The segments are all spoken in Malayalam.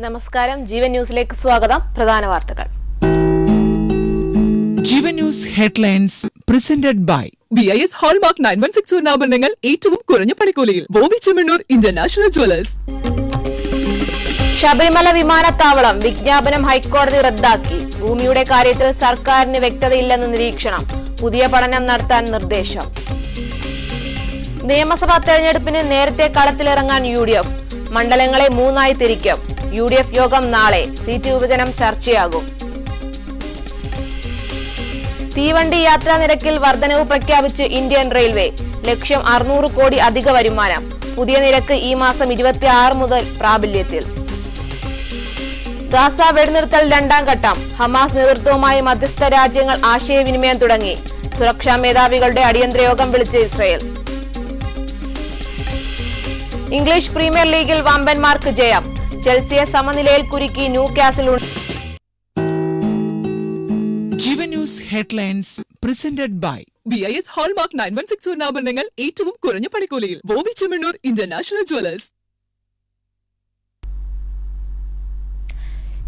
നമസ്കാരം. ജീവൻ ന്യൂസിലേക്ക് സ്വാഗതം. പ്രധാന വാർത്തകൾ. Jeevan news headlines presented by BIS hallmark 916 സ്വർണ്ണാഭരണങ്ങൾ ഏറ്റവും കുറഞ്ഞ പണിക്കൂലിയിൽ ബോബി ചെമ്മണ്ണൂർ ഇന്റർനാഷണൽ ജ്വല്ലേഴ്സ്. ശബരിമല വിമാനത്താവളം വിജ്ഞാപനം ഹൈക്കോടതി റദ്ദാക്കി. ഭൂമിയുടെ കാര്യത്തിൽ സർക്കാരിന് വ്യക്തതയില്ലെന്ന് നിരീക്ഷണം. പുതിയ പഠനം നടത്താൻ നിർദ്ദേശം. നിയമസഭാ തെരഞ്ഞെടുപ്പിന് നേരത്തെ കളത്തിലിറങ്ങാൻ UDF. മണ്ഡലങ്ങളെ 3 തിരിക്കും. UDF യോഗം നാളെ. സീറ്റ് വിഭജനം ചർച്ചയാകും. തീവണ്ടി യാത്രാ നിരക്കിൽ വർധനവ് പ്രഖ്യാപിച്ച് ഇന്ത്യൻ റെയിൽവേ. ലക്ഷ്യം 600 കോടി അധിക വരുമാനം. പുതിയ നിരക്ക് ഈ മാസം 26 മുതൽ പ്രാബല്യത്തിൽ. ഗാസ വെടിനിർത്തൽ 2ാം ഘട്ടം. ഹമാസ് നേതൃത്വവുമായി മധ്യസ്ഥ രാജ്യങ്ങൾ ആശയവിനിമയം തുടങ്ങി. സുരക്ഷാ മേധാവികളുടെ അടിയന്തര യോഗം വിളിച്ച് ഇസ്രയേൽ. ഇംഗ്ലീഷ് പ്രീമിയർ ലീഗിൽ വമ്പന്മാർക്ക് ജയം. ചെൽസിയെ സമനിലയിൽ കുരുക്കി Newcastle. Jeevan news headlines presented by BIS hallmark 916 സ്വർണ്ണാഭരണങ്ങൾ ഏറ്റവും കുറഞ്ഞ പണിക്കൂലിയിൽ Boby Chemmanur international jewellers.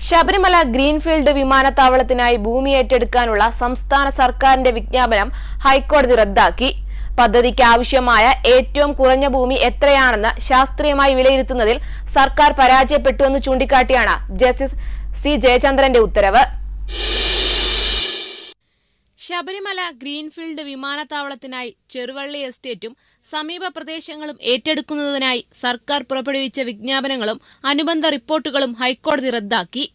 Sabarimala greenfield വിമാനത്താവളത്തിനായി ഭൂമി ഏറ്റെടുക്കാനുള്ള സംസ്ഥാന സർക്കാരിന്റെ വിജ്ഞാപനം ഹൈക്കോടതി റദ്ദാക്കി. പദ്ധതിക്ക് ആവശ്യമായ ഏറ്റവും കുറഞ്ഞ ഭൂമി എത്രയാണെന്ന് ശാസ്ത്രീയമായി വിലയിരുത്തുന്നതിൽ സർക്കാർ പരാജയപ്പെട്ടുവെന്ന് ചൂണ്ടിക്കാട്ടിയാണ് ജസ്റ്റിസ് C ജയചന്ദ്രന്റെ ഉത്തരവ്. ശബരിമല ഗ്രീൻഫീൽഡ് വിമാനത്താവളത്തിനായി ചെറുവള്ളി എസ്റ്റേറ്റും സമീപ പ്രദേശങ്ങളും ഏറ്റെടുക്കുന്നതിനായി സർക്കാർ പുറപ്പെടുവിച്ച വിജ്ഞാപനങ്ങളും അനുബന്ധ റിപ്പോർട്ടുകളും ഹൈക്കോടതി റദ്ദാക്കി.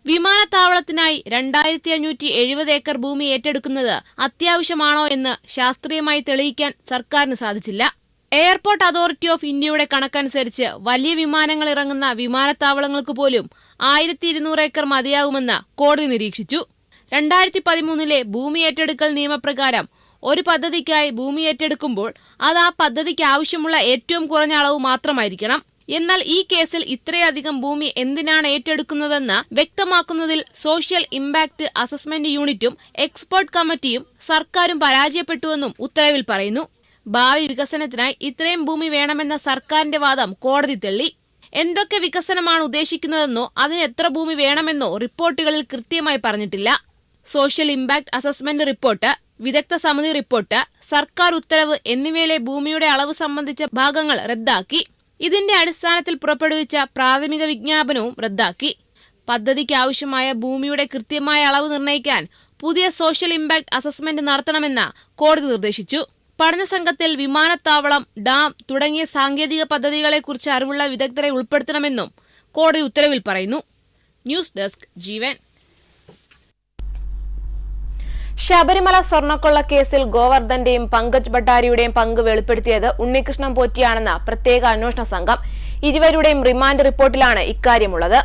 വിമാനത്താവളത്തിനായി 2570 ഏക്കർ ഭൂമി ഏറ്റെടുക്കുന്നത് അത്യാവശ്യമാണോ എന്ന് ശാസ്ത്രീയമായി തെളിയിക്കാൻ സർക്കാരിന് സാധിച്ചില്ല. എയർപോർട്ട് അതോറിറ്റി ഓഫ് ഇന്ത്യയുടെ കണക്കനുസരിച്ച് വലിയ വിമാനങ്ങൾ ഇറങ്ങുന്ന വിമാനത്താവളങ്ങൾക്ക് പോലും 1200 ഏക്കർ മതിയാകുമെന്ന് കോടതി നിരീക്ഷിച്ചു. 2013 ഭൂമി ഏറ്റെടുക്കൽ നിയമപ്രകാരം ഒരു പദ്ധതിക്കായി ഭൂമി ഏറ്റെടുക്കുമ്പോൾ അത് ആ പദ്ധതിക്ക് ആവശ്യമുള്ള ഏറ്റവും കുറഞ്ഞ അളവ് മാത്രമായിരിക്കണം. എന്നാൽ ഈ കേസിൽ ഇത്രയധികം ഭൂമി എന്തിനാണ് ഏറ്റെടുക്കുന്നതെന്ന് വ്യക്തമാക്കുന്നതിൽ സോഷ്യൽ ഇംപാക്ട് അസസ്മെന്റ് യൂണിറ്റും എക്സ്പെർട്ട് കമ്മിറ്റിയും സർക്കാരും പരാജയപ്പെട്ടുവെന്നും ഉത്തരവിൽ പറയുന്നു. ഭാവി വികസനത്തിനായി ഇത്രയും ഭൂമി വേണമെന്ന സർക്കാരിന്റെ വാദം കോടതി തള്ളി. എന്തൊക്കെ വികസനമാണ് ഉദ്ദേശിക്കുന്നതെന്നോ അതിന് എത്ര ഭൂമി വേണമെന്നോ റിപ്പോർട്ടുകളിൽ കൃത്യമായി പറഞ്ഞിട്ടില്ല. സോഷ്യൽ ഇംപാക്ട് അസസ്മെന്റ് റിപ്പോർട്ട്, വിദഗ്ധ സമിതി റിപ്പോർട്ട്, സർക്കാർ ഉത്തരവ് എന്നിവയിലെ ഭൂമിയുടെ അളവ് സംബന്ധിച്ച ഭാഗങ്ങൾ റദ്ദാക്കി. ഇതിന്റെ അടിസ്ഥാനത്തിൽ പുറപ്പെടുവിച്ച പ്രാഥമിക വിജ്ഞാപനവും റദ്ദാക്കി. പദ്ധതിക്ക് ആവശ്യമായ ഭൂമിയുടെ കൃത്യമായ അളവ് നിർണ്ണയിക്കാൻ പുതിയ സോഷ്യൽ ഇംപാക്ട് അസസ്മെന്റ് നടത്തണമെന്ന് കോടതി നിർദ്ദേശിച്ചു. പഠന സംഘത്തിൽ വിമാനത്താവളം, ഡാം തുടങ്ങിയ സാങ്കേതിക പദ്ധതികളെക്കുറിച്ച് അറിവുള്ള വിദഗ്ധരെ ഉൾപ്പെടുത്തണമെന്നും കോടതി ഉത്തരവിൽ പറയുന്നു. ന്യൂസ് ഡെസ്ക് ജീവൻ. ശബരിമല സ്വർണ്ണക്കൊള്ള കേസിൽ ഗോവർദ്ധന്റെയും പങ്കജ് ഭട്ടാരിയുടെയും പങ്ക് വെളിപ്പെടുത്തിയത് ഉണ്ണികൃഷ്ണൻ പോറ്റിയാണെന്ന് പ്രത്യേക അന്വേഷണ സംഘം. ഇരുവരുടെയും റിമാൻഡ് റിപ്പോർട്ടിലാണ് ഇക്കാര്യമുള്ളത്.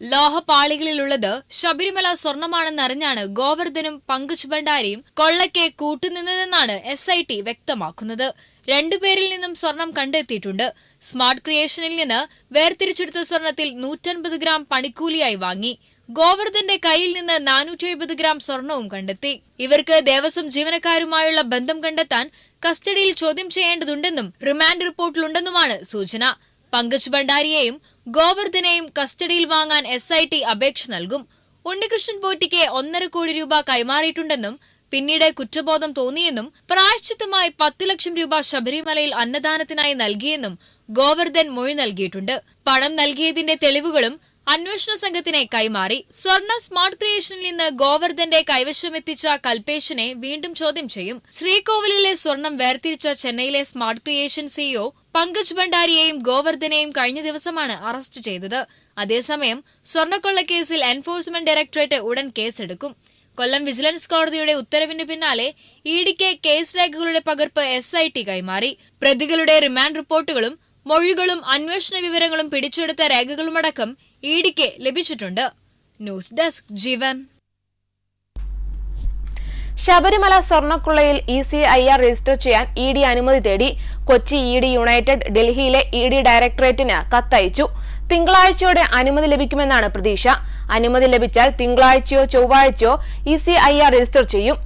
ലോഹപാളികളിലുള്ളത് ശബരിമല സ്വർണമാണെന്നറിഞ്ഞാണ് ഗോവർദ്ധനും പങ്കജ് ഭണ്ഡാരിയും കൊള്ളയ്ക്ക് കൂട്ടുനിന്നതെന്നാണ് SIT വ്യക്തമാക്കുന്നത്. രണ്ടുപേരിൽ നിന്നും സ്വർണം കണ്ടെത്തിയിട്ടുണ്ട്. സ്മാർട്ട് ക്രിയേഷനിൽ നിന്ന് വേർതിരിച്ചെടുത്ത സ്വർണത്തിൽ 150 ഗ്രാം പണിക്കൂലിയായി വാങ്ങി. ഗോവർദ്ധന്റെ കയ്യിൽ നിന്ന് 450 ഗ്രാം സ്വർണവും കണ്ടെത്തി. ഇവർക്ക് ദേവസ്വം ജീവനക്കാരുമായുള്ള ബന്ധം കണ്ടെത്താൻ കസ്റ്റഡിയിൽ ചോദ്യം ചെയ്യേണ്ടതുണ്ടെന്നും റിമാൻഡ് റിപ്പോർട്ടിലുണ്ടെന്നുമാണ് സൂചന. പങ്കജ് ഭണ്ഡാരിയെയും ഗോവർദ്ധനെയും കസ്റ്റഡിയിൽ വാങ്ങാൻ SIT അപേക്ഷ നൽകും. ഉണ്ണികൃഷ്ണൻ പോറ്റിക്ക് 1.5 കോടി രൂപ കൈമാറിയിട്ടുണ്ടെന്നും പിന്നീട് കുറ്റബോധം തോന്നിയെന്നും പ്രായശ്ചിത്തമായി 10 ലക്ഷം രൂപ ശബരിമലയിൽ അന്നദാനത്തിനായി നൽകിയെന്നും ഗോവർദ്ധൻ മൊഴി നൽകിയിട്ടുണ്ട്. പണം നൽകിയതിന്റെ തെളിവുകളും അന്വേഷണ സംഘത്തിനെ കൈമാറി. സ്വർണം സ്മാർട്ട് ക്രിയേഷനിൽ നിന്ന് ഗോവർദ്ധന്റെ കൈവശമെത്തിച്ച കൽപേഷിനെ വീണ്ടും ചോദ്യം ചെയ്യും. ശ്രീകോവിലിലെ സ്വർണം വേർതിരിച്ച ചെന്നൈയിലെ സ്മാർട്ട് ക്രിയേഷൻ CEO പങ്കജ് ഭണ്ഡാരിയെയും ഗോവർദ്ധനെയും കഴിഞ്ഞ ദിവസമാണ് അറസ്റ്റ് ചെയ്തത്. അതേസമയം സ്വർണ്ണക്കൊള്ളക്കേസിൽ എൻഫോഴ്സ്മെന്റ് ഡയറക്ടറേറ്റ് ഉടൻ കേസെടുക്കും. കൊല്ലം വിജിലൻസ് കോടതിയുടെ ഉത്തരവിന് പിന്നാലെ EDക്ക് കേസ് രേഖകളുടെ പകർപ്പ് SIT കൈമാറി. പ്രതികളുടെ റിമാൻഡ് റിപ്പോർട്ടുകളും മൊഴികളും അന്വേഷണ വിവരങ്ങളും പിടിച്ചെടുത്ത രേഖകളുമടക്കം EDക്ക് ലഭിച്ചിട്ടുണ്ട്. ന്യൂസ് ഡെസ്ക് ജീവൻ. ശബരിമല സ്വർണ്ണക്കൊള്ളയിൽ ECIR രജിസ്റ്റർ ചെയ്യാൻ ED അനുമതി തേടി. കൊച്ചി ED യുണൈറ്റഡ് ഡൽഹിയിലെ ED ഡയറക്ടറേറ്റിന് കത്തയച്ചു. തിങ്കളാഴ്ചയോടെ അനുമതി ലഭിക്കുമെന്നാണ് പ്രതീക്ഷ. അനുമതി ലഭിച്ചാൽ തിങ്കളാഴ്ചയോ ചൊവ്വാഴ്ചയോ ECIR രജിസ്റ്റർ ചെയ്യും.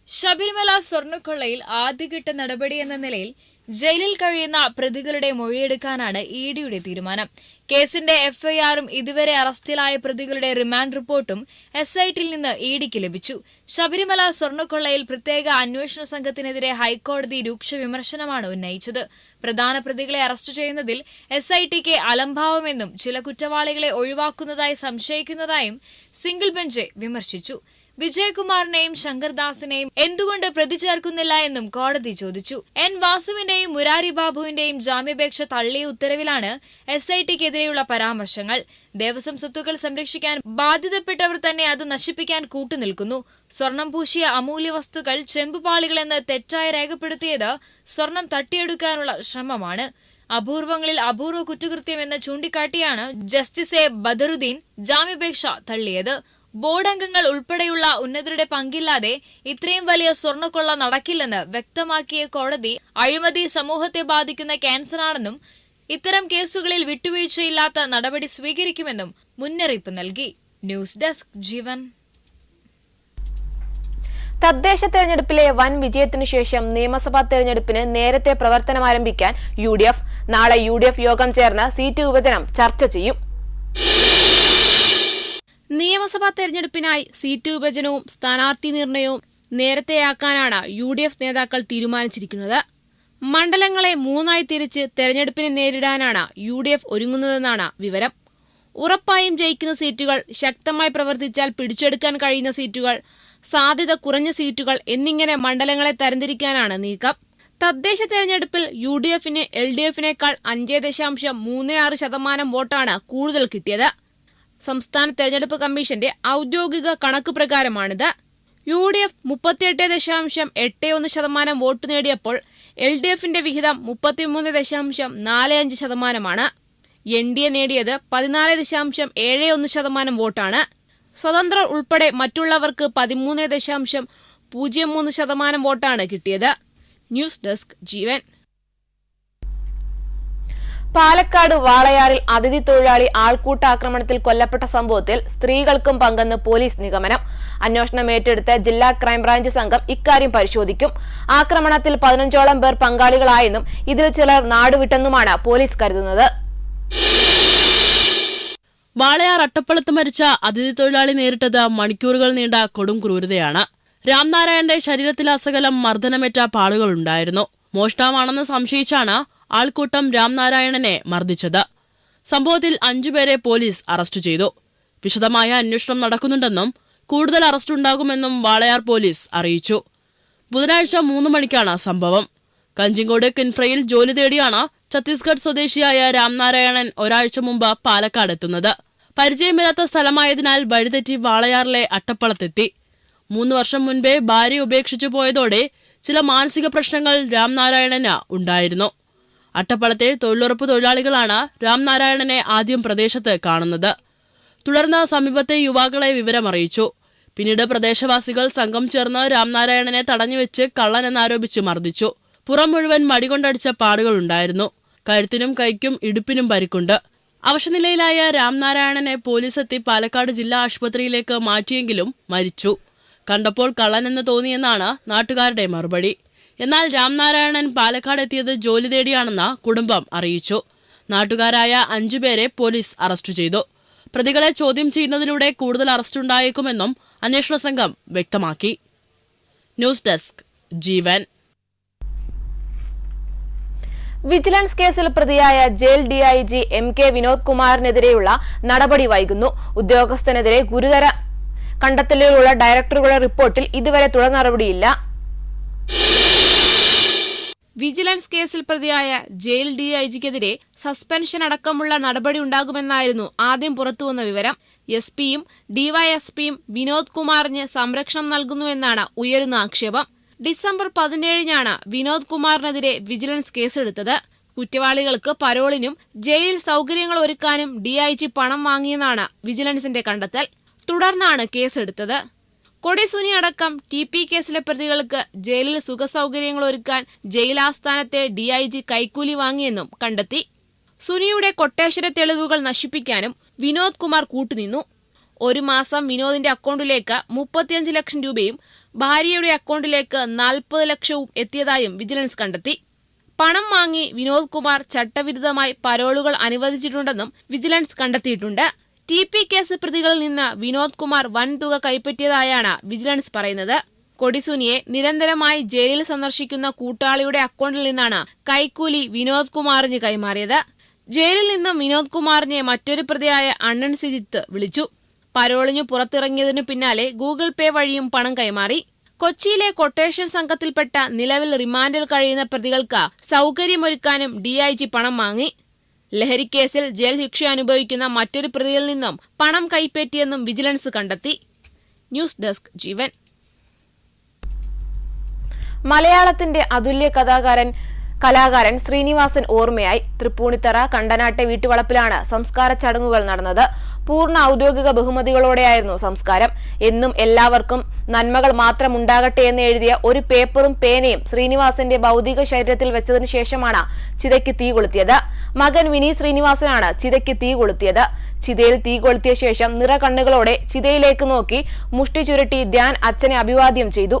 ശബരിമല സ്വർണ്ണക്കൊള്ളയിൽ ആദ്യഘട്ട നടപടി എന്ന നിലയിൽ ജയിലിൽ കഴിയുന്ന പ്രതികളുടെ മൊഴിയെടുക്കാനാണ് ഇഡിയുടെ തീരുമാനം. കേസിന്റെ എഫ്ഐആറും ഇതുവരെ അറസ്റ്റിലായ പ്രതികളുടെ റിമാൻഡ് റിപ്പോർട്ടും എസ്ഐടിയിൽ നിന്ന് ഇഡിക്ക് ലഭിച്ചു. ശബരിമല സ്വർണ്ണക്കൊള്ളയിൽ പ്രത്യേക അന്വേഷണ സംഘത്തിനെതിരെ ഹൈക്കോടതി രൂക്ഷ വിമർശനമാണ് ഉന്നയിച്ചത്. പ്രധാന പ്രതികളെ അറസ്റ്റ് ചെയ്യുന്നതിൽ എസ്ഐടിക്ക് അലംഭാവമെന്നും ചില കുറ്റവാളികളെ ഒഴിവാക്കുന്നതായി സംശയിക്കുന്നതായും സിംഗിൾ ബെഞ്ച് വിമർശിച്ചു. വിജയകുമാറിനെയും ശങ്കർദാസിനെയും എന്തുകൊണ്ട് പ്രതി ചേർക്കുന്നില്ല എന്നും കോടതി ചോദിച്ചു. എൻ വാസുവിന്റെയും മുരാരി ബാബുവിന്റെയും ജാമ്യാപേക്ഷ തള്ളിയ ഉത്തരവിലാണ് എസ്ഐടിക്കെതിരെയുള്ള പരാമർശങ്ങൾ. ദേവസ്വം സ്വത്തുക്കൾ സംരക്ഷിക്കാൻ ബാധ്യതപ്പെട്ടവർ തന്നെ അത് നശിപ്പിക്കാൻ കൂട്ടുനിൽക്കുന്നു. സ്വർണം പൂശിയ അമൂല്യ വസ്തുക്കൾ ചെമ്പുപാളികളെന്ന് തെറ്റായി രേഖപ്പെടുത്തിയത് സ്വർണം തട്ടിയെടുക്കാനുള്ള ശ്രമമാണ്. അപൂർവങ്ങളിൽ അപൂർവ കുറ്റകൃത്യമെന്ന് ചൂണ്ടിക്കാട്ടിയാണ് ജസ്റ്റിസ് എ ബദറുദ്ദീൻ ജാമ്യാപേക്ഷ തള്ളിയത്. ബോർഡ് അംഗങ്ങൾ ഉൾപ്പെടെയുള്ള ഉന്നതരുടെ പങ്കില്ലാതെ ഇത്രയും വലിയ സ്വർണ്ണക്കൊള്ള നടക്കില്ലെന്ന് വ്യക്തമാക്കിയ കോടതി അഴിമതി സമൂഹത്തെ ബാധിക്കുന്ന ക്യാൻസറാണെന്നും ഇത്തരം കേസുകളിൽ വിട്ടുവീഴ്ചയില്ലാത്ത നടപടി സ്വീകരിക്കുമെന്നും മുന്നറിയിപ്പ് നൽകി. ന്യൂസ് ഡെസ്ക് ജീവൻ. തദ്ദേശ തെരഞ്ഞെടുപ്പിലെ വൻ വിജയത്തിനു ശേഷം നിയമസഭാ തെരഞ്ഞെടുപ്പിന് നേരത്തെ പ്രവർത്തനം ആരംഭിക്കാൻ UDF. നാളെ UDF യോഗം ചേർന്ന് സീറ്റ് വിഭജനം ചർച്ച ചെയ്യും. നിയമസഭാ തെരഞ്ഞെടുപ്പിനായി സീറ്റ് വിഭജനവും സ്ഥാനാർത്ഥി നിർണയവും നേരത്തെയാക്കാനാണ് UDF നേതാക്കൾ തീരുമാനിച്ചിരിക്കുന്നത്. മണ്ഡലങ്ങളെ 3ആയി തിരിച്ച് തെരഞ്ഞെടുപ്പിനെ നേരിടാനാണ് UDF ഒരുങ്ങുന്നതെന്നാണ് വിവരം. ഉറപ്പായും ജയിക്കുന്ന സീറ്റുകൾ, ശക്തമായി പ്രവർത്തിച്ചാൽ പിടിച്ചെടുക്കാൻ കഴിയുന്ന സീറ്റുകൾ, സാധ്യത കുറഞ്ഞ സീറ്റുകൾ എന്നിങ്ങനെ മണ്ഡലങ്ങളെ തരംതിരിക്കാനാണ് നീക്കം. തദ്ദേശ തെരഞ്ഞെടുപ്പിൽ UDFന് LDFനേക്കാൾ 5.36% വോട്ടാണ് കൂടുതൽ കിട്ടിയത്. സംസ്ഥാന തെരഞ്ഞെടുപ്പ് കമ്മീഷന്റെ ഔദ്യോഗിക കണക്ക് പ്രകാരമാണിത്. UDF 38.81% വോട്ട് നേടിയപ്പോൾ LDFന്റെ വിഹിതം 33.45%. NDA നേടിയത് 14.71% വോട്ടാണ്. സ്വതന്ത്രർ ഉൾപ്പെടെ മറ്റുള്ളവർക്ക് 13.03% വോട്ടാണ് കിട്ടിയത്. ന്യൂസ് ഡെസ്ക് ജീവൻ. പാലക്കാട് വാളയാറിൽ അതിഥി തൊഴിലാളി ആൾക്കൂട്ടാക്രമണത്തിൽ കൊല്ലപ്പെട്ട സംഭവത്തിൽ സ്ത്രീകൾക്കും പങ്കെന്ന് പോലീസ് നിഗമനം. അന്വേഷണം ഏറ്റെടുത്ത ജില്ലാ ക്രൈംബ്രാഞ്ച് സംഘം ഇക്കാര്യം പരിശോധിക്കും. ആക്രമണത്തിൽ 15ഓളം പേർ പങ്കാളികളായെന്നും ഇതിൽ ചിലർ നാടുവിട്ടെന്നുമാണ് പോലീസ് കരുതുന്നത്. വാളയാർ അട്ടപ്പളത്ത് മരിച്ച അതിഥി തൊഴിലാളി നേരിട്ടത് മണിക്കൂറുകൾ നീണ്ട കൊടും ക്രൂരതയാണ്. രാംനാരായണന്റെ ശരീരത്തിൽ അസകലം മർദ്ദനമേറ്റ പാടുകളുണ്ടായിരുന്നു. മോഷ്ടാവാണെന്ന് സംശയിച്ചാണ് ആൾക്കൂട്ടം രാംനാരായണനെ മർദ്ദിച്ചത്. സംഭവത്തിൽ 5 പേരെ പോലീസ് അറസ്റ്റ് ചെയ്തു. വിശദമായ അന്വേഷണം നടക്കുന്നുണ്ടെന്നും കൂടുതൽ അറസ്റ്റ് ഉണ്ടാകുമെന്നും വാളയാർ പോലീസ് അറിയിച്ചു. ബുധനാഴ്ച 3 മണിക്കാണ് സംഭവം. കഞ്ചിങ്കോട് കിൻഫ്രയിൽ ജോലി തേടിയാണ് ഛത്തീസ്ഗഡ് സ്വദേശിയായ രാംനാരായണൻ ഒരാഴ്ച മുമ്പ് പാലക്കാട് എത്തുന്നത്. പരിചയമില്ലാത്ത സ്ഥലമായതിനാൽ വഴിതെറ്റി വാളയാറിലെ അട്ടപ്പളത്തെത്തി. 3 വർഷം മുൻപേ ഭാര്യ ഉപേക്ഷിച്ചു പോയതോടെ ചില മാനസിക പ്രശ്നങ്ങൾ രാംനാരായണന് ഉണ്ടായിരുന്നു. അട്ടപ്പളത്തെ തൊഴിലുറപ്പ് തൊഴിലാളികളാണ് രാംനാരായണനെ ആദ്യം പ്രദേശത്ത് കാണുന്നത്. തുടർന്ന് സമീപത്തെ യുവാക്കളെ വിവരമറിയിച്ചു. പിന്നീട് പ്രദേശവാസികൾ സംഘം ചേർന്ന് രാംനാരായണനെ തടഞ്ഞുവെച്ച് കള്ളനെന്നാരോപിച്ച് മർദ്ദിച്ചു. പുറം മുഴുവൻ മടികൊണ്ടടിച്ച പാടുകളുണ്ടായിരുന്നു. കഴുത്തിനും കൈക്കും ഇടുപ്പിനും പരിക്കുണ്ട്. അവശനിലയിലായ രാംനാരായണനെ പോലീസെത്തി പാലക്കാട് ജില്ലാ ആശുപത്രിയിലേക്ക് മാറ്റിയെങ്കിലും മരിച്ചു. കണ്ടപ്പോൾ കള്ളനെന്ന് തോന്നിയെന്നാണ് നാട്ടുകാരുടെ മറുപടി. എന്നാൽ രാംനാരായണൻ പാലക്കാട് എത്തിയത് ജോലി തേടിയാണെന്ന് കുടുംബം അറിയിച്ചു. നാട്ടുകാരായ 5 പേരെ പോലീസ് അറസ്റ്റ് ചെയ്തു. പ്രതികളെ ചോദ്യം ചെയ്യുന്നതിലൂടെ കൂടുതൽ അറസ്റ്റുണ്ടായേക്കുമെന്നും അന്വേഷണ സംഘം വ്യക്തമാക്കി. ന്യൂസ് ഡെസ്ക് ജീവൻ. വിജിലൻസ് കേസിൽ പ്രതിയായ ജയിൽ DIG MK വിനോദ് കുമാറിനെതിരെയുള്ള നടപടി വൈകുന്നു. ഉദ്യോഗസ്ഥനെതിരെ ഗുരുതര കണ്ടെത്തലുകളുള്ള ഡയറക്ടറുകളുടെ റിപ്പോർട്ടിൽ ഇതുവരെ തുടർ നടപടിയില്ല. വിജിലൻസ് കേസിൽ പ്രതിയായ ജയിൽ DIGക്കെതിരെ സസ്പെൻഷൻ അടക്കമുള്ള നടപടി ഉണ്ടാകുമെന്നായിരുന്നു ആദ്യം പുറത്തുവന്ന വിവരം. SP-യും DYSP-യും വിനോദ് കുമാറിന് സംരക്ഷണം നൽകുന്നുവെന്നാണ് ഉയരുന്ന ആക്ഷേപം. ഡിസംബർ 17-നാണ് വിനോദ് കുമാറിനെതിരെ വിജിലൻസ് കേസെടുത്തത്. കുറ്റവാളികൾക്ക് പരോളിനും ജയിലിൽ സൗകര്യങ്ങൾ ഒരുക്കാനും DIG പണം വാങ്ങിയെന്നാണ് വിജിലൻസിന്റെ കണ്ടെത്തൽ. തുടർന്നാണ് കേസെടുത്തത്. കൊടിസുനി അടക്കം TP കേസിലെ പ്രതികൾക്ക് ജയിലിൽ സുഖസൗകര്യങ്ങൾ ഒരുക്കാൻ ജയിലാസ്ഥാനത്തെ DIG കൈക്കൂലി വാങ്ങിയെന്നും കണ്ടെത്തി. സുനിയുടെ കൊട്ടേഷന്റെ തെളിവുകൾ നശിപ്പിക്കാനും വിനോദ് കുമാർ കൂട്ടുനിന്നു. 1 മാസം വിനോദിന്റെ അക്കൗണ്ടിലേക്ക് 35 ലക്ഷം രൂപയും ഭാര്യയുടെ അക്കൗണ്ടിലേക്ക് 40 ലക്ഷവും എത്തിയതായും വിജിലൻസ് കണ്ടെത്തി. പണം വാങ്ങി വിനോദ് കുമാർ ചട്ടവിരുദ്ധമായി പരോളുകൾ അനുവദിച്ചിട്ടുണ്ടെന്നും വിജിലൻസ് കണ്ടെത്തിയിട്ടുണ്ട്. TP കേസ് പ്രതികളിൽ നിന്ന് വിനോദ് കുമാർ വൻതുക കൈപ്പറ്റിയതായാണ് വിജിലൻസ് പറയുന്നത്. കൊടിസുനിയെ നിരന്തരമായി ജയിലിൽ സന്ദർശിക്കുന്ന കൂട്ടാളിയുടെ അക്കൗണ്ടിൽ നിന്നാണ് കൈക്കൂലി വിനോദ് കുമാറിന് കൈമാറിയത്. ജയിലിൽ നിന്നും വിനോദ് കുമാറിനെ മറ്റൊരു പ്രതിയായ അണ്ണൻ സിജിത്ത് വിളിച്ചു. പരോളിഞ്ഞു പുറത്തിറങ്ങിയതിനു പിന്നാലെ ഗൂഗിൾ പേ വഴിയും പണം കൈമാറി. കൊച്ചിയിലെ കൊട്ടേഷൻ സംഘത്തിൽപ്പെട്ട നിലവിൽ റിമാൻഡിൽ കഴിയുന്ന പ്രതികൾക്ക് സൗകര്യമൊരുക്കാനും DIG പണം വാങ്ങി. ലഹരിക്കേസിൽ ജയിൽ ശിക്ഷ അനുഭവിക്കുന്ന മറ്റൊരു പ്രതിയിൽ നിന്നും പണം കൈപ്പറ്റിയെന്നും വിജിലൻസ് കണ്ടെത്തി. ന്യൂസ് ഡെസ്ക് ജീവൻ. മലയാളത്തിന്റെ അതുല്യ കലാകാരൻ ശ്രീനിവാസൻ ഓർമ്മയായി തൃപ്പൂണിത്തറ കണ്ടനാട്ടെ വീട്ടുവളപ്പിലാണ് സംസ്കാര ചടങ്ങുകൾ നടന്നത്. പൂർണ്ണ ഔദ്യോഗിക ബഹുമതികളോടെയായിരുന്നു സംസ്കാരം. എന്നും എല്ലാവർക്കും നന്മകൾ മാത്രം ഉണ്ടാകട്ടെ എന്ന് എഴുതിയ ഒരു പേപ്പറും പേനയും ശ്രീനിവാസന്റെ ഭൗതിക ശരീരത്തിൽ വെച്ചതിനു ശേഷമാണ് ചിതയ്ക്ക് തീ കൊളുത്തിയത്. മകൻ വിനീത് ശ്രീനിവാസനാണ് ചിതയ്ക്ക് തീ കൊളുത്തിയത്. ചിതയിൽ തീ കൊളുത്തിയ ശേഷം നിറകണ്ണുകളോടെ ചിതയിലേക്ക് നോക്കി മുഷ്ടി ചുരുട്ടി ധ്യാൻ അച്ഛനെ അഭിവാദ്യം ചെയ്തു.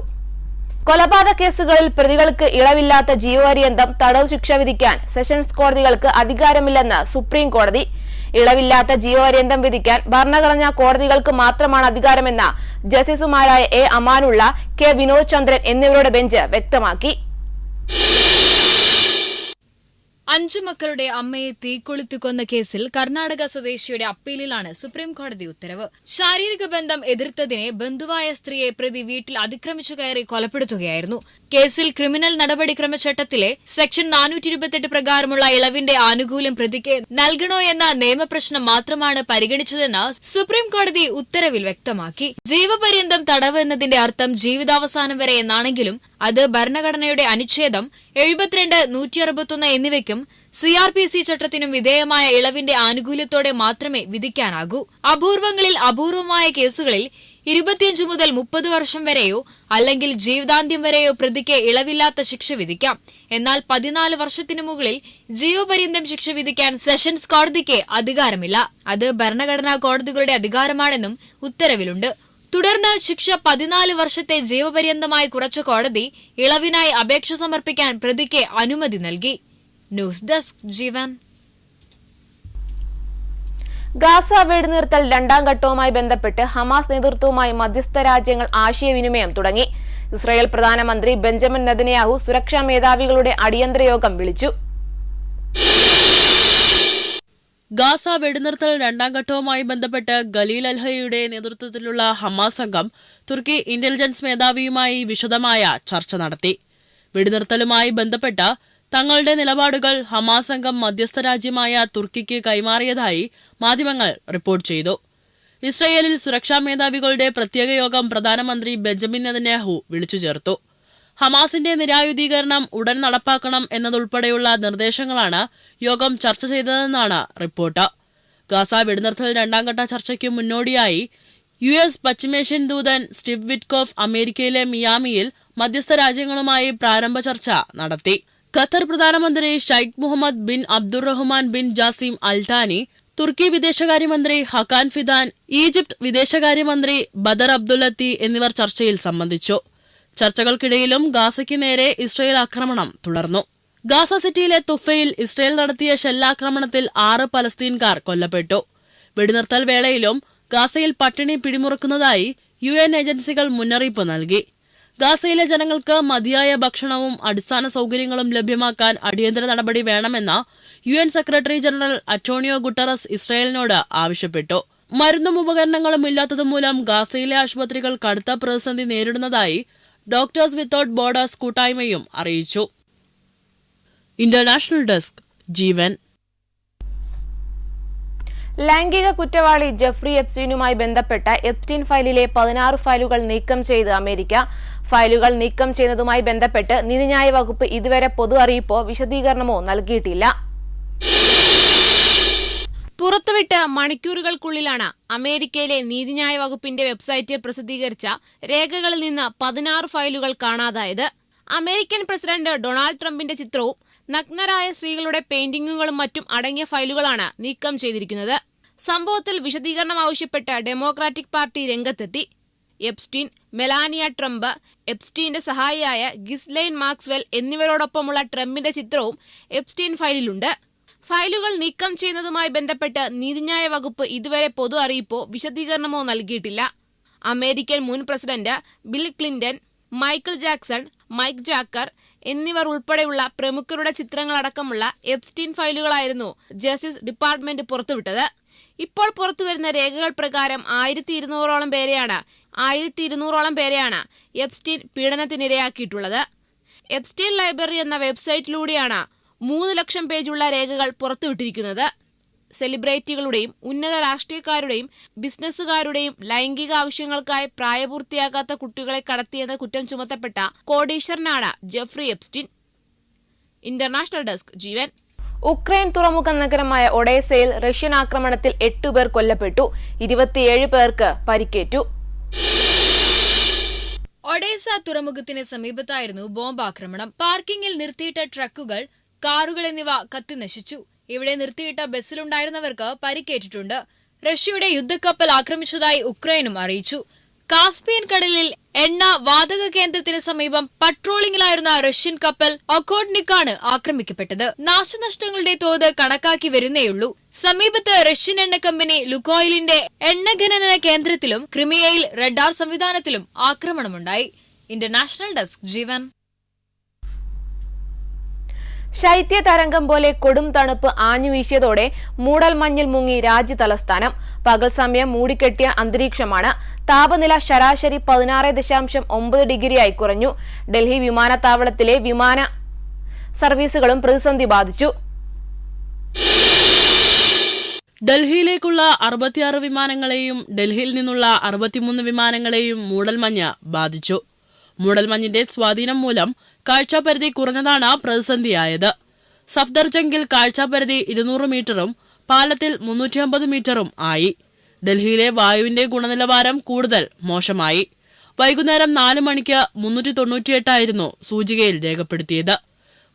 കൊലപാതക കേസുകളിൽ പ്രതികൾക്ക് ഇളവില്ലാത്ത ജീവപര്യന്തം തടവ് ശിക്ഷ വിധിക്കാൻ സെഷൻസ് കോടതികൾക്ക് അധികാരമില്ലെന്ന് സുപ്രീം കോടതി. ഇളവില്ലാത്ത ജീവപര്യന്തം വിധിക്കാൻ ഭരണഘടനാ കോടതികൾക്ക് മാത്രമാണ് അധികാരമെന്ന് ജസ്റ്റിസുമാരായ A. അമാനുള്ള, K. വിനോദ് ചന്ദ്രൻ എന്നിവരുടെ ബെഞ്ച് വ്യക്തമാക്കി. 5 മക്കളുടെ അമ്മയെ തീക്കൊളുത്തിക്കൊന്ന കേസിൽ കർണാടക സ്വദേശിയുടെ അപ്പീലിലാണ് സുപ്രീം കോടതി ഉത്തരവ്. ശാരീരിക ബന്ധം എതിർത്തതിനെ ബന്ധുവായ സ്ത്രീയെ പ്രതി വീട്ടിൽ അതിക്രമിച്ചു കയറി കൊലപ്പെടുത്തുകയായിരുന്നു. കേസിൽ ക്രിമിനൽ നടപടിക്രമചട്ടത്തിലെ സെക്ഷൻ 428 പ്രകാരമുള്ള ഇളവിന്റെ ആനുകൂല്യം പ്രതിക്ക് നൽകണോ എന്ന നിയമപ്രശ്നം മാത്രമാണ് പരിഗണിച്ചതെന്ന് സുപ്രീം കോടതി ഉത്തരവിൽ വ്യക്തമാക്കി. ജീവപര്യന്തം തടവ് എന്നതിന്റെ അർത്ഥം ജീവിതാവസാനം വരെ എന്നാണെങ്കിലും അത് ഭരണഘടനയുടെ അനുച്ഛേദം 72, 161 എന്നിവയ്ക്കും CRPC ചട്ടത്തിനും വിധേയമായ ഇളവിന്റെ ആനുകൂല്യത്തോടെ മാത്രമേ വിധിക്കാനാകൂ. അപൂർവങ്ങളിൽ അപൂർവമായ കേസുകളിൽ 25 മുതൽ 30 വർഷം വരെയോ അല്ലെങ്കിൽ ജീവിതാന്ത്യം വരെയോ പ്രതിക്ക് ഇളവില്ലാത്ത ശിക്ഷ വിധിക്കാം. എന്നാൽ 14 വർഷത്തിനു മുകളിൽ ജീവപര്യന്തം ശിക്ഷ വിധിക്കാൻ സെഷൻസ് കോടതിക്ക് അധികാരമില്ല. അത് ഭരണഘടനാ കോടതികളുടെ അധികാരമാണെന്നും ഉത്തരവിലുണ്ട്. തുടർന്ന് ശിക്ഷ 14 വർഷത്തെ ജീവപര്യന്തമായി കുറച്ച കോടതി ഇളവിനായി അപേക്ഷ സമർപ്പിക്കാൻ പ്രതിക്ക് അനുമതി നൽകി. ന്യൂസ് ഡെസ്ക് ജീവൻ. ഗാസ വെടിനിർത്തൽ 2ാം ഘട്ടവുമായി ബന്ധപ്പെട്ട് ഹമാസ് നേതൃത്വവുമായി മധ്യസ്ഥ രാജ്യങ്ങൾ ആശയവിനിമയം തുടങ്ങി. ഇസ്രായേൽ പ്രധാനമന്ത്രി ബെഞ്ചമിൻ നെതന്യാഹു സുരക്ഷാ മേധാവികളുടെ അടിയന്തര യോഗം വിളിച്ചു. ഗാസ വെടിനിർത്തൽ 2ാം ഘട്ടവുമായി ബന്ധപ്പെട്ട് ഖലീൽ അൽഹയുടെ നേതൃത്വത്തിലുള്ള ഹമാസ് സംഘം തുർക്കി ഇന്റലിജൻസ് മേധാവിയുമായി വിശദമായ ചർച്ച നടത്തി. വെടിനിർത്തലുമായി ബന്ധപ്പെട്ട് തങ്ങളുടെ നിലപാടുകൾ ഹമാസ് സംഘം മധ്യസ്ഥ രാജ്യമായ തുർക്കിക്ക് കൈമാറിയതായി മാധ്യമങ്ങൾ റിപ്പോർട്ട് ചെയ്തു. ഇസ്രയേലിൽ സുരക്ഷാ മേധാവികളുടെ പ്രത്യേക യോഗം പ്രധാനമന്ത്രി ബെഞ്ചമിൻ നെതന്യാഹു വിളിച്ചു ചേർത്തു. ഹമാസിന്റെ നിരായുധീകരണം ഉടൻ നടപ്പാക്കണം എന്നതുൾപ്പെടെയുള്ള നിർദ്ദേശങ്ങളാണ് യോഗം ചർച്ച ചെയ്തതെന്നാണ് റിപ്പോർട്ട്. ഗാസ വെടിനിർത്തൽ 2ാം ഘട്ട ചർച്ചയ്ക്ക് മുന്നോടിയായി US പശ്ചിമേഷ്യൻ ദൂതൻ സ്റ്റീവ് വിറ്റ്കോഫ് അമേരിക്കയിലെ മിയാമിയിൽ മധ്യസ്ഥ രാജ്യങ്ങളുമായി പ്രാരംഭ ചർച്ച നടത്തി. ഖത്തർ പ്രധാനമന്ത്രി Sheikh Mohammed bin Abdulrahman bin Jassim Al Thani, Turkey വിദേശകാര്യമന്ത്രി ഹക്കാൻ ഫിദാൻ, ഈജിപ്ത് വിദേശകാര്യമന്ത്രി ബദർ അബ്ദുല്ലത്തി എന്നിവർ ചർച്ചയിൽ സംബന്ധിച്ചു. ചർച്ചകൾക്കിടയിലും ഗാസയ്ക്ക് നേരെ ഇസ്രയേൽ ആക്രമണം തുടർന്നു. ഗാസ സിറ്റിയിലെ തുഫയിൽ ഇസ്രയേൽ നടത്തിയ ഷെല്ലാക്രമണത്തിൽ 6 പലസ്തീൻകാർ കൊല്ലപ്പെട്ടു. വെടിനിർത്തൽ വേളയിലും ഗാസയിൽ പട്ടിണി പിടിമുറുക്കുന്നതായി UN ഏജൻസികൾ മുന്നറിയിപ്പ് നൽകി. ഗാസയിലെ ജനങ്ങൾക്ക് മതിയായ ഭക്ഷണവും അടിസ്ഥാന സൗകര്യങ്ങളും ലഭ്യമാക്കാൻ അടിയന്തര നടപടി വേണമെന്ന് UN secretary general Antonio Guterres ഇസ്രയേലിനോട് ആവശ്യപ്പെട്ടു. മരുന്നും ഉപകരണങ്ങളും ഇല്ലാത്തതുമൂലം ഗാസയിലെ ആശുപത്രികൾ കടുത്ത പ്രതിസന്ധി നേരിടുന്നതായി ഡോക്ടേഴ്സ് വിത്തൌട്ട് ബോർഡേഴ്സ് കൂട്ടായ്മയും അറിയിച്ചു. ഇന്റർനാഷണൽ ഡെസ്ക് ജീവൻ. ലൈംഗിക കുറ്റവാളി ജെഫ്രി എപ്സ്റ്റീനുമായി ബന്ധപ്പെട്ട എപ്സ്റ്റീൻ ഫയലിലെ 16 ഫയലുകൾ നീക്കം ചെയ്ത് അമേരിക്ക. ഫയലുകൾ നീക്കം ചെയ്യുന്നതുമായി ബന്ധപ്പെട്ട് നീതിന്യായ വകുപ്പ് ഇതുവരെ പൊതു അറിയിപ്പോ വിശദീകരണമോ നൽകിയിട്ടില്ല. പുറത്തുവിട്ട് മണിക്കൂറുകൾക്കുള്ളിലാണ് അമേരിക്കയിലെ നീതിന്യായ വകുപ്പിന്റെ വെബ്സൈറ്റിൽ പ്രസിദ്ധീകരിച്ച രേഖകളിൽ നിന്ന് 16 ഫയലുകൾ കാണാതായത്. അമേരിക്കൻ പ്രസിഡന്റ് ഡൊണാൾഡ് ട്രംപിന്റെ ചിത്രവും നഗ്നരായ സ്ത്രീകളുടെ പെയിന്റിങ്ങുകളും മറ്റും അടങ്ങിയ ഫയലുകളാണ് നീക്കം ചെയ്തിരിക്കുന്നത്. സംഭവത്തിൽ വിശദീകരണം ആവശ്യപ്പെട്ട് ഡെമോക്രാറ്റിക് പാർട്ടി രംഗത്തെത്തി. എപ്സ്റ്റീൻ, മെലാനിയ ട്രംപ്, എപ്സ്റ്റീന്റെ സഹായിയായ ഗിസ്ലൈൻ മാക്സ്വെൽ എന്നിവരോടൊപ്പമുള്ള ട്രംപിന്റെ ചിത്രവും എപ്സ്റ്റീൻ ഫയലിലുണ്ട്. ഫയലുകൾ നീക്കം ചെയ്യുന്നതുമായി ബന്ധപ്പെട്ട് നീതിന്യായ വകുപ്പ് ഇതുവരെ പൊതു അറിയിപ്പോ വിശദീകരണമോ നൽകിയിട്ടില്ല. അമേരിക്കൻ മുൻ president Bill Clinton, Michael Jackson, Mick Jagger എന്നിവർ ഉൾപ്പെടെയുള്ള പ്രമുഖരുടെ ചിത്രങ്ങളടക്കമുള്ള എപ്സ്റ്റീൻ ഫയലുകളായിരുന്നു ജസ്റ്റിസ് ഡിപ്പാർട്ട്മെന്റ് പുറത്തുവിട്ടത്. ഇപ്പോൾ പുറത്തുവരുന്ന രേഖകൾ പ്രകാരം 1200ഓളം പേരെയാണ് എപ്സ്റ്റീൻ പീഡനത്തിനിരയാക്കിയിട്ടുള്ളത്. എപ്സ്റ്റീൻ ലൈബ്രറി എന്ന വെബ്സൈറ്റിലൂടെയാണ് 3 ലക്ഷം പേജുള്ള രേഖകൾ പുറത്തുവിട്ടിരിക്കുന്നത്. സെലിബ്രിറ്റികളുടെയും ഉന്നത രാഷ്ട്രീയക്കാരുടെയും ബിസിനസ്സുകാരുടെയും ലൈംഗിക ആവശ്യങ്ങൾക്കായി പ്രായപൂർത്തിയാകാത്ത കുട്ടികളെ കടത്തിയെന്ന കുറ്റം ചുമത്തപ്പെട്ട കോടീശ്വരനാണ് ജെഫ്രി എപ്സ്റ്റീൻ. ഇന്റർനാഷണൽ ഡെസ്ക് ജീവൻ. ഉക്രൈൻ തുറമുഖ നഗരമായ ഒഡേസയിൽ റഷ്യൻ ആക്രമണത്തിൽ 8 പേർ കൊല്ലപ്പെട്ടു, 27 പേർക്ക് പരിക്കേറ്റു. ഒഡേസ തുറമുഖത്തിന് സമീപത്തായിരുന്നു ബോംബാക്രമണം. പാർക്കിംഗിൽ നിർത്തിയിട്ട ട്രക്കുകൾ, കാറുകൾ എന്നിവ കത്തിനശിച്ചു. ഇവിടെ നിർത്തിയിട്ട ബസ്സിലുണ്ടായിരുന്നവർക്ക് പരിക്കേറ്റിട്ടുണ്ട്. റഷ്യയുടെ യുദ്ധക്കപ്പൽ ആക്രമിച്ചതായി ഉക്രൈനും അറിയിച്ചു. കാസ്പിയൻ കടലിൽ എണ്ണ വാതക കേന്ദ്രത്തിന് സമീപം പട്രോളിംഗിലായിരുന്ന റഷ്യൻ കപ്പൽ ഒക്കോഡ്നിക്കാണ് ആക്രമിക്കപ്പെട്ടത്. നാശനഷ്ടങ്ങളുടെ തോത് കണക്കാക്കി വരുന്നേയുള്ളൂ. സമീപത്ത് റഷ്യൻ എണ്ണ കമ്പനി ലുക്കോയിലിന്റെ എണ്ണ ഖനന കേന്ദ്രത്തിലും ക്രിമിയയിൽ റഡാർ സംവിധാനത്തിലും ആക്രമണമുണ്ടായി. ഇന്റർനാഷണൽ ഡെസ്ക് ജീവൻ. ശൈത്യ തരംഗം പോലെ കൊടും തണുപ്പ് ആഞ്ഞുവീശിയതോടെ മൂടൽമഞ്ഞിൽ മുങ്ങി രാജ്യ തലസ്ഥാനം. പകൽ സമയം മൂടിക്കെട്ടിയ അന്തരീക്ഷമാണ്. താപനില ശരാശരി 16.9 ഡിഗ്രിയായി കുറഞ്ഞു. ഡൽഹി വിമാനത്താവളത്തിലെ വിമാന സർവീസുകളും പ്രതിസന്ധി ബാധിച്ചു. ഡൽഹിയിലേക്കുള്ള 66 വിമാനങ്ങളെയും ഡൽഹിയിൽ നിന്നുള്ള 63 വിമാനങ്ങളെയും മൂടൽമഞ്ഞ് ബാധിച്ചു. മൂടൽമഞ്ഞിന്റെ സ്വാധീനം മൂലം കാഴ്ചാപരിധി കുറഞ്ഞതാണ് പ്രതിസന്ധിയായത്. സഫ്ദർജംഗിൽ കാഴ്ചാപരിധി 200 മീറ്ററും പാലത്തിൽ 350 മീറ്ററും ആയി. ഡൽഹിയിലെ വായുവിന്റെ ഗുണനിലവാരം കൂടുതൽ മോശമായി. വൈകുന്നേരം 4 മണിക്ക് 398 സൂചികയിൽ രേഖപ്പെടുത്തിയത്.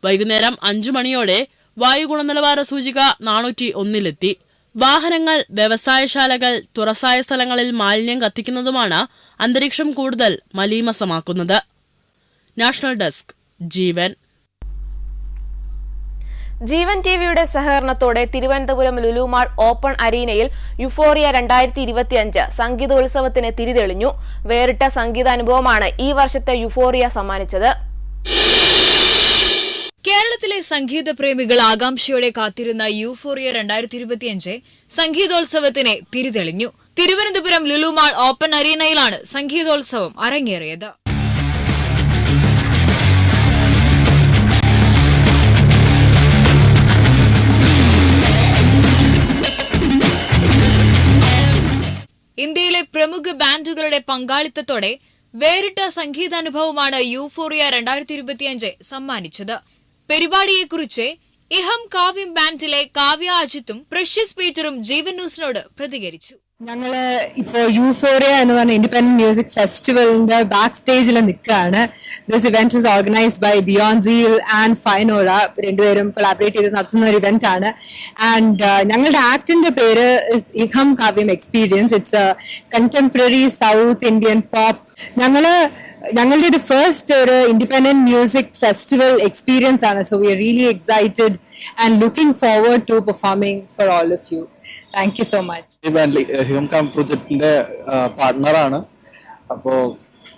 വൈകുന്നേരം 5 മണിയോടെ വായു ഗുണനിലവാര സൂചിക 401 വാഹനങ്ങൾ, വ്യവസായശാലകൾ, തുറസായ സ്ഥലങ്ങളിൽ മാലിന്യം കത്തിക്കുന്നതുമാണ് അന്തരീക്ഷം കൂടുതൽ മലീമസമാക്കുന്നത്. നാഷണൽ ഡെസ്ക് ജീവൻ. ജീവൻ ടിവിയുടെ സഹകരണത്തോടെ തിരുവനന്തപുരം ലുലുമാൾ ഓപ്പൺ അരീനയിൽ യുഫോറിയ 2025 സംഗീതോത്സവത്തിന് തിരിതെളിഞ്ഞു. വേറിട്ട സംഗീതാനുഭവമാണ് ഈ വർഷത്തെ യുഫോറിയ സമ്മാനിച്ചത്. കേരളത്തിലെ സംഗീത പ്രേമികൾ ആകാംക്ഷയോടെ കാത്തിരുന്ന യൂഫോറിയ 2025 സംഗീതോത്സവത്തിന് തിരിതെളിഞ്ഞു. തിരുവനന്തപുരം ലുലുമാൾ ഓപ്പൺ അരീനയിലാണ് സംഗീതോത്സവം അരങ്ങേറിയത്. ഇന്ത്യയിലെ പ്രമുഖ ബാൻഡുകളുടെ പങ്കാളിത്തത്തോടെ വേറിട്ട സംഗീതാനുഭവമാണ് യൂഫോറിയ 2025 സമ്മാനിച്ചത്. പരിപാടിയെക്കുറിച്ച് ഇഹം കാവ്യം ബാൻഡിലെ കാവ്യ അജിത്തും പ്രഷ്യസ് പീറ്ററും ജീവൻ ന്യൂസിനോട് പ്രതികരിച്ചു. ഞങ്ങള് ഇപ്പോ യൂഫോറിയ എന്ന് പറഞ്ഞ ഇൻഡിപെൻഡന്റ് മ്യൂസിക് ഫെസ്റ്റിവലിന്റെ ബാക്ക് സ്റ്റേജിൽ നിൽക്കുകയാണ്. This event is organised by Beyond Seal and Finora. രണ്ടുപേരും കൊളാബറേറ്റ് ചെയ്ത് നടത്തുന്ന ഒരു ഇവന്റ് ആണ്. ആൻഡ് ഞങ്ങളുടെ ആക്ടിന്റെ പേര് is Iham Kavyam experience. It's a contemporary South Indian pop. ഞങ്ങളുടെ ഇത് ഫസ്റ്റ് ഒരു ഇൻഡിപെൻഡന്റ് മ്യൂസിക് ഫെസ്റ്റിവൽ എക്സ്പീരിയൻസ് ആണ്. So we are really excited and looking forward to performing for all of you. Thank you so much. ഈ ബാൻഡിൽ ഹ്യൂം കാം പ്രൊജക്ടിന്റെ പാർട്ട്ണറാണ്. അപ്പോൾ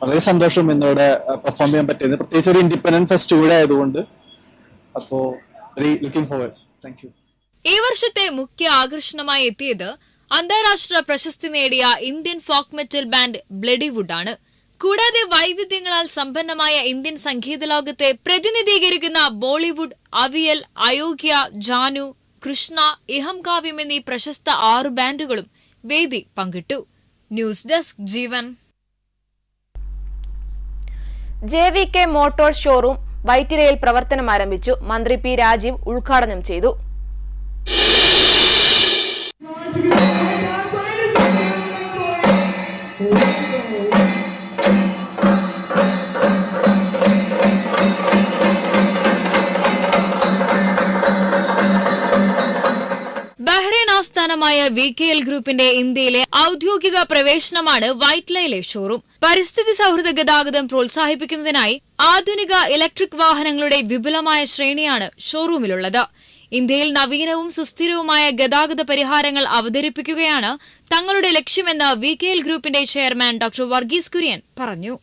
വളരെ സന്തോഷം ഇന്നിവിടെ പെർഫോം ചെയ്യാൻ പറ്റിയത്, പ്രത്യേകിച്ച് ഒരു ഇൻഡിപെൻഡന്റ് ഫെസ്റ്റിവൽ ആയതുകൊണ്ട്. അപ്പോൾ very looking forward. Thank you. ഈ വർഷത്തെ മുഖ്യ ആകർഷണമായി എത്തിയത് അന്താരാഷ്ട്ര പ്രശസ്തി നേടിയ ഇന്ത്യൻ ഫോക്ക് മെറ്റൽ ബാൻഡ് ബ്ലഡിവുഡ് ആണ്. കൂടാതെ വൈവിധ്യങ്ങളാൽ സമ്പന്നമായ ഇന്ത്യൻ സംഗീത ലോകത്തെ പ്രതിനിധീകരിക്കുന്ന ബോളിവുഡ്, അവിയൽ, അയോഗ്യ, ജാനു, കൃഷ്ണ, ഇഹം കാവ്യം എന്നീ പ്രശസ്ത 6 ബാൻഡുകളും വേദി പങ്കിട്ടു. ന്യൂസ് ഡെസ്ക് ജീവൻ. JVK മോട്ടോർ ഷോറൂം വൈറ്റിലയിൽ പ്രവർത്തനം ആരംഭിച്ചു. മന്ത്രി P. രാജീവ് ഉദ്ഘാടനം ചെയ്തു. ബഹ്റൈൻ ആസ്ഥാനമായ VKL ഗ്രൂപ്പിന്റെ ഇന്ത്യയിലെ ഔദ്യോഗിക പ്രവേശനമാണ് വൈറ്റ്ലയിലെ ഷോറൂം. പരിസ്ഥിതി സൌഹൃദ ഗതാഗതം പ്രോത്സാഹിപ്പിക്കുന്നതിനായി ആധുനിക ഇലക്ട്രിക് വാഹനങ്ങളുടെ വിപുലമായ ശ്രേണിയാണ് ഷോറൂമിലുള്ളത്. ഇന്ത്യയിൽ നവീനവും സുസ്ഥിരവുമായ ഗതാഗത പരിഹാരങ്ങൾ അവതരിപ്പിക്കുകയാണ് തങ്ങളുടെ ലക്ഷ്യമെന്ന് VKL ഗ്രൂപ്പിന്റെ ചെയർമാൻ ഡോക്ടർ വർഗീസ് കുര്യൻ പറഞ്ഞു.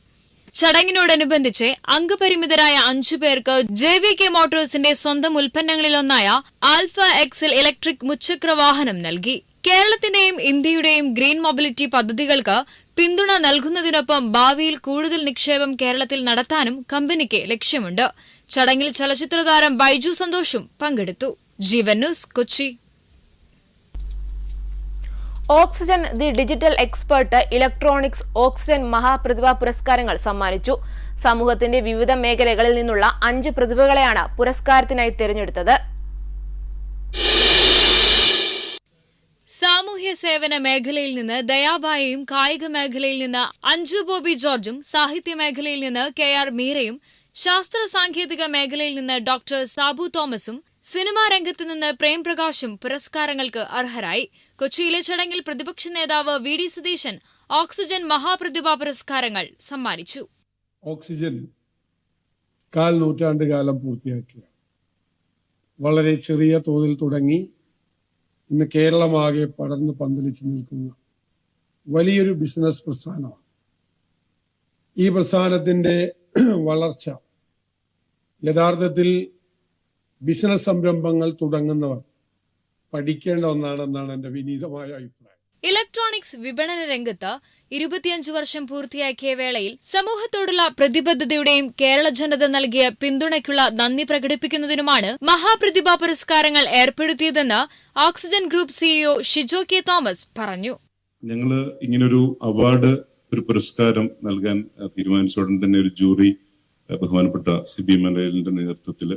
ചടങ്ങിനോടനുബന്ധിച്ച് അംഗപരിമിതരായ 5 പേർക്ക് JVK മോട്ടോഴ്സിന്റെ സ്വന്തം ഉൽപ്പന്നങ്ങളിലൊന്നായ ആൽഫ എക്സൽ ഇലക്ട്രിക് മുച്ചക്ര വാഹനം നൽകി. കേരളത്തിന്റെയും ഇന്ത്യയുടെയും ഗ്രീൻ മൊബിലിറ്റി പദ്ധതികൾക്ക് പിന്തുണ നൽകുന്നതിനൊപ്പം ഭാവിയിൽ കൂടുതൽ നിക്ഷേപം കേരളത്തിൽ നടത്താനും കമ്പനിക്ക് ലക്ഷ്യമുണ്ട്. ചടങ്ങിൽ ചലച്ചിത്ര താരം ബൈജു സന്തോഷും പങ്കെടുത്തു. Jeevan news, Kochi. Oxygen the digital expert electronics Oxygen മഹാപ്രതിഭാ പുരസ്കാരങ്ങൾ സമ്മാനിച്ചു. സമൂഹത്തിന്റെ വിവിധ മേഖലകളിൽ നിന്നുള്ള 5 പ്രതിഭകളെയാണ് പുരസ്കാരത്തിനായി തിരഞ്ഞെടുത്തത്. സാമൂഹ്യ സേവന മേഖലയിൽ നിന്ന് ദയാബായയും കായിക മേഖലയിൽ നിന്ന് അഞ്ജു ബോബി ജോർജും സാഹിത്യ മേഖലയിൽ നിന്ന് KR മീരയും ശാസ്ത്ര സാങ്കേതിക മേഖലയിൽ നിന്ന് ഡോക്ടർ സാബു തോമസും സിനിമാ രംഗത്ത് നിന്ന് പ്രേംപ്രകാശും പുരസ്കാരങ്ങൾക്ക് അർഹരായി. കൊച്ചിയിലെ ചടങ്ങിൽ പ്രതിപക്ഷ നേതാവ് VD സതീശൻ ഓക്സിജൻ മഹാപ്രതിഭാ പുരസ്കാരങ്ങൾ സമ്മാനിച്ചു. ഓക്സിജൻ 1/4 നൂറ്റാണ്ട് കാലം പൂർത്തിയാക്കിയ വളരെ ചെറിയ തോതിൽ തുടങ്ങി ഇന്ന് കേരളമാകെ പടർന്ന് പന്തലിച്ച് നിൽക്കുന്ന വലിയൊരു ബിസിനസ് പ്രസ്ഥാനമാണ്. ഈ പ്രസ്ഥാനത്തിന്റെ വളർച്ച യഥാർത്ഥത്തിൽ ബിസിനസ് സംരംഭങ്ങൾ തുടങ്ങുന്നവർ പഠിക്കേണ്ട ഒന്നാണെന്നാണ് എന്റെ വിനീതമായ അഭിപ്രായം. ഇലക്ട്രോണിക്സ് വിപണന രംഗത്ത് 25 വർഷം പൂർത്തിയാക്കിയ വേളയിൽ സമൂഹത്തോടുള്ള പ്രതിബദ്ധതയുടെയും കേരള ജനത നൽകിയ പിന്തുണയ്ക്കുള്ള നന്ദി പ്രകടിപ്പിക്കുന്നതിനുമാണ് മഹാപ്രതിഭാ പുരസ്കാരങ്ങൾ ഏർപ്പെടുത്തിയതെന്ന് Oxygen group CEO Shijo K Thomas പറഞ്ഞു. ഞങ്ങള് ഇങ്ങനൊരു അവാർഡ്, ഒരു പുരസ്കാരം നൽകാൻ തീരുമാനിച്ചോടൻ തന്നെ ഒരു ജൂറി, ബഹുമാനപ്പെട്ട CB മലയിലിന്റെ നേതൃത്വത്തിൽ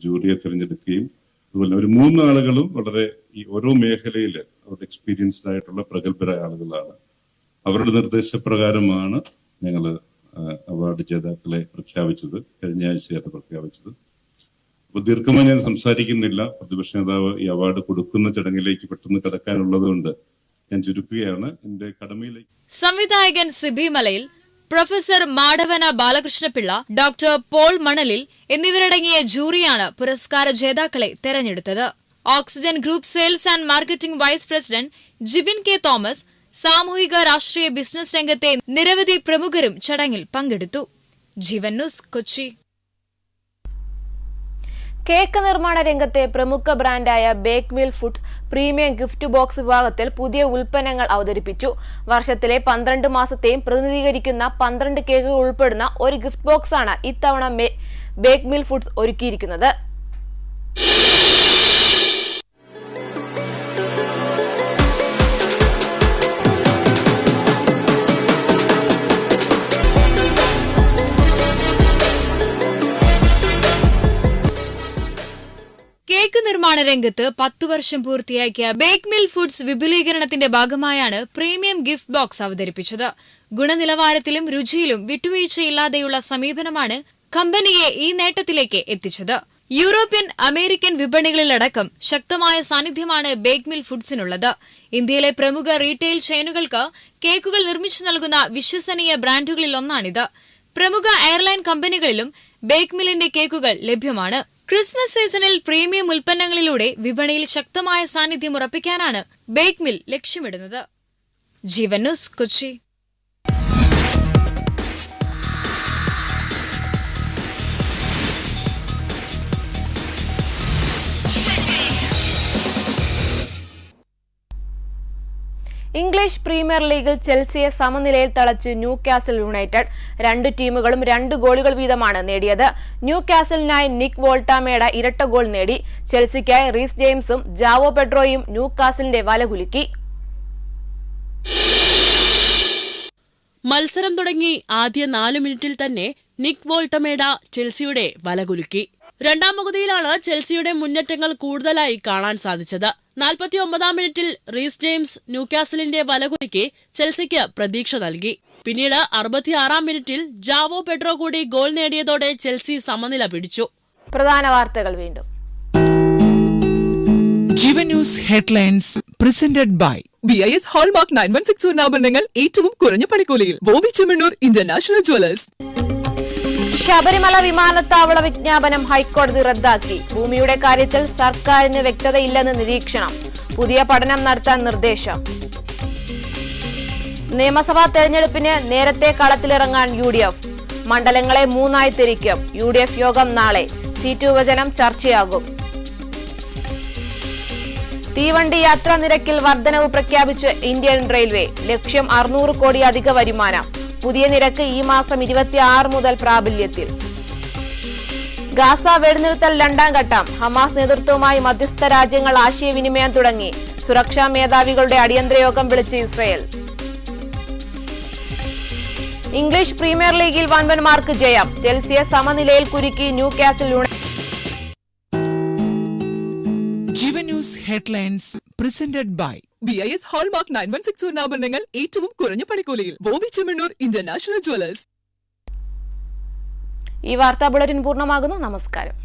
ജൂറിയെ തിരഞ്ഞെടുക്കുകയും അതുപോലെ ഒരു 3 ആളുകളും വളരെ ഈ ഓരോ മേഖലയിൽ അവരുടെ എക്സ്പീരിയൻസ്ഡ് ആയിട്ടുള്ള പ്രഗത്ഭരായ ആളുകളാണ്. അവരുടെ നിർദ്ദേശപ്രകാരമാണ് ഞങ്ങൾ അവാർഡ് ജേതാക്കളെ പ്രഖ്യാപിച്ചത്. കഴിഞ്ഞ ആഴ്ചയായിട്ട് പ്രഖ്യാപിച്ചത്. അപ്പൊ ദീർഘമായി ഞാൻ സംസാരിക്കുന്നില്ല. പ്രതിപക്ഷ നേതാവ് ഈ അവാർഡ് കൊടുക്കുന്ന ചടങ്ങിലേക്ക് പെട്ടെന്ന് കടക്കാനുള്ളതുകൊണ്ട് ഞാൻ ചുരുക്കുകയാണ്. എന്റെ കടമയിലേക്ക് സംവിധായകൻ സിബി മലയിൽ, പ്രൊഫസർ മാടവന ബാലകൃഷ്ണപിള്ള, ഡോക്ടർ പോൾ മണലിൽ എന്നിവരടങ്ങിയ ജൂറിയാണ് പുരസ്കാര ജേതാക്കളെ തെരഞ്ഞെടുത്തത്. Oxygen group sales and marketing vice president Jibin K Thomas, സാമൂഹിക രാഷ്ട്രീയ ബിസിനസ് രംഗത്തെ നിരവധി പ്രമുഖരും ചടങ്ങിൽ പങ്കെടുത്തു. ജീവൻ ന്യൂസ്, കൊച്ചി. കേക്ക് നിർമ്മാണ രംഗത്തെ പ്രമുഖ ബ്രാൻഡായ Bake Mill foods premium gift box വിഭാഗത്തിൽ പുതിയ ഉൽപ്പന്നങ്ങൾ അവതരിപ്പിച്ചു. വർഷത്തിലെ 12 മാസത്തെയും പ്രതിനിധീകരിക്കുന്ന 12 കേക്കുകൾ ഉൾപ്പെടുന്ന ഒരു ഗിഫ്റ്റ് ബോക്സാണ് ഇത്തവണ ബേക്ക് മിൽ ഫുഡ്സ് ഒരുക്കിയിരിക്കുന്നത്. കേക്ക് നിർമ്മാണ രംഗത്ത് 10 വർഷം പൂർത്തിയാക്കിയ ബേക്ക് മിൽ ഫുഡ്സ് വിപുലീകരണത്തിന്റെ ഭാഗമായാണ് പ്രീമിയം ഗിഫ്റ്റ് ബോക്സ് അവതരിപ്പിച്ചത്. ഗുണനിലവാരത്തിലും രുചിയിലും വിട്ടുവീഴ്ചയില്ലാതെയുള്ള സമീപനമാണ് കമ്പനിയെ ഈ നേട്ടത്തിലേക്ക് എത്തിച്ചത്. യൂറോപ്യൻ, അമേരിക്കൻ വിപണികളിലടക്കം ശക്തമായ സാന്നിധ്യമാണ് ബേക്ക് മിൽ ഫുഡ്സിനുള്ളത്. ഇന്ത്യയിലെ പ്രമുഖ റീറ്റെയിൽ ചെയിനുകൾക്ക് കേക്കുകൾ നിർമ്മിച്ചു നൽകുന്ന വിശ്വസനീയ ബ്രാൻഡുകളിൽ ഒന്നാണിത്. പ്രമുഖ എയർലൈൻ കമ്പനികളിലും ബേക്ക് മില്ലിന്റെ കേക്കുകൾ ലഭ്യമാണ്. ക്രിസ്മസ് സീസണിൽ പ്രീമിയം ഉൽപ്പന്നങ്ങളിലൂടെ വിപണിയിൽ ശക്തമായ സാന്നിധ്യം ഉറപ്പിക്കാനാണ് ബേക്ക് മിൽ ലക്ഷ്യമിടുന്നത്. ജീവൻ ന്യൂസ്, കൊച്ചി. ഇംഗ്ലീഷ് പ്രീമിയർ ലീഗിൽ ചെൽസിയെ സമനിലയിൽ തളച്ച് ന്യൂകാസിൽ യുണൈറ്റഡ്. 2 ടീമുകളും 2 ഗോളുകൾ വീതമാണ് നേടിയത്. ന്യൂകാസിലിനായി നിക് വോൾട്ടാമേഡ ഇരട്ട ഗോൾ നേടി. ചെൽസിക്കായി റീസ് ജെയിംസും ജാവോ പെഡ്രോയും ന്യൂകാസിലിന്റെ വലകുലുക്കി. മത്സരം തുടങ്ങി ആദ്യ 4 മിനിറ്റിൽ തന്നെ നിക് വോൾട്ടമേഡ ചെൽസിയുടെ വലകുലുക്കി. രണ്ടാം പകുതിയിലാണ് ചെൽസിയുടെ മുന്നേറ്റങ്ങൾ കൂടുതലായി കാണാൻ സാധിച്ചത്. 49-ാം മിനിറ്റിൽ റീസ് ജെയിംസ് ന്യൂകാസിലിന്റെ വലകുലുക്കി ചെൽസിക്ക് പ്രതീക്ഷ നൽകി. പിന്നീട് 66-ാം മിനിറ്റിൽ ജാവോ പെഡ്രോ കൂടി ഗോൾ നേടിയതോടെ ചെൽസി സമനില പിടിച്ചു. പ്രധാന വാർത്തകൾ വീണ്ടും. Jeevan news headlines presented by BIS hallmark 916 സ്വർണ്ണാഭരണങ്ങൾ ഏറ്റവും കുറഞ്ഞ പണിക്കൂലിയിൽ ബോബി ചെമ്മണ്ണൂർ ഇന്റർനാഷണൽ ജ്വല്ലേഴ്സ്. ശബരിമല വിമാനത്താവള വിജ്ഞാപനം ഹൈക്കോടതി റദ്ദാക്കി. ഭൂമിയുടെ കാര്യത്തിൽ സർക്കാരിന് വ്യക്തതയില്ലെന്ന് നിരീക്ഷണം. പുതിയ പഠനം നടത്താൻ നിർദ്ദേശം. നിയമസഭാ തെരഞ്ഞെടുപ്പിന് നേരത്തെ കളത്തിലിറങ്ങാൻ UDF. മണ്ഡലങ്ങളെ 3ആയി തിരിക്കും. UDF യോഗം നാളെ. സീറ്റ് വിഭജനം ചർച്ചയാകും. തീവണ്ടി യാത്രാ നിരക്കിൽ വർധനവ് പ്രഖ്യാപിച്ച് ഇന്ത്യൻ റെയിൽവേ. ലക്ഷ്യം 600 കോടി അധിക വരുമാനം. പുതിയ നിരക്ക് ഈ മാസം 26 മുതൽ പ്രാബല്യത്തിൽ. ഗാസ വെടിനിർത്തൽ 2ാം ഘട്ടം. ഹമാസ് നേതൃത്വവുമായി മധ്യസ്ഥ രാജ്യങ്ങൾ ആശയവിനിമയം തുടങ്ങി. സുരക്ഷാ മേധാവികളുടെ അടിയന്തര യോഗം വിളിച്ച് ഇസ്രയേൽ. ഇംഗ്ലീഷ് പ്രീമിയർ ലീഗിൽ വൻപന്മാർക്ക് ജയം. ചെൽസിയെ സമനിലയിൽ കുരുക്കി Newcastle United. Jeevan news headlines presented by BIS hallmark 916 സ്വർണ്ണാഭരണങ്ങൾ ഏറ്റവും കുറഞ്ഞ പണിക്കൂലിയിൽ ബോബി ചെമ്മണ്ണൂർ ഇന്റർനാഷണൽ ജ്വല്ലേഴ്സ്. ഈ വാർത്താ ബുള്ളറ്റിൻ പൂർണ്ണമാകുന്നു. നമസ്കാരം.